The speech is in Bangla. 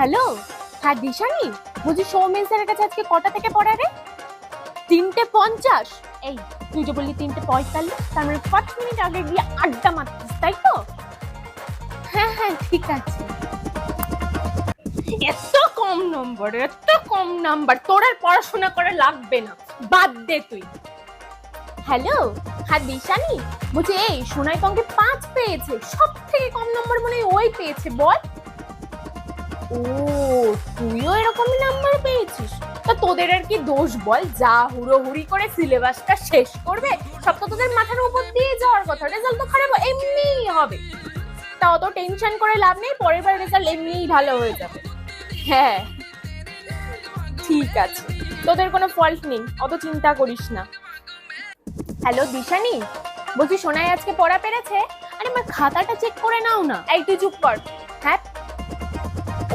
হ্যালো, হ্যাঁ দিশানি, বলছি সৌমেন স্যারের কাছে আজকে কটা থেকে পড়া রে? 3:50? এই তুই যে বললি 3:45, তার মানে 5 মিনিট আগে গিয়ে আড্ডা মারতিস, তাই তো? হ্যাঁ হ্যাঁ ঠিক আছে। এত কম নম্বর, এত কম নাম্বার, তোর আর পড়াশোনা করে লাগবে না, বাদ দে তুই। হ্যালো, হ্যাঁ দিশানি, বলছি এই সোনাই তো অঙ্কে 5 পেয়েছে, সব থেকে কম নম্বর মনে হয় ওই পেয়েছে, বল। ও, তুইও এরকমই নাম্বার পেয়েছিস? তা তোদের আর কি দোষ বল, যা হুড়োহুড়ি করে সিলেবাসটা শেষ করবে, সব তো তোদের মাথার উপর দিয়ে যাওয়ার কথা, রেজাল্ট তো খারাপ এমনিই হবে। তা অত টেনশন করে লাভ নেই, পরের বার রেজাল্ট এমনিই ভালো হয়ে যাবে। হ্যাঁ ঠিক আছে, তোদের কোনো ফল্ট নেই, অত চিন্তা করিস না। হ্যালো দিশানি, বলছি সোনাই আজকে পড়া পেরেছে? আরে আমার খাতাটা চেক করে নাও না। এই তুই চুপ কর। হ্যাঁ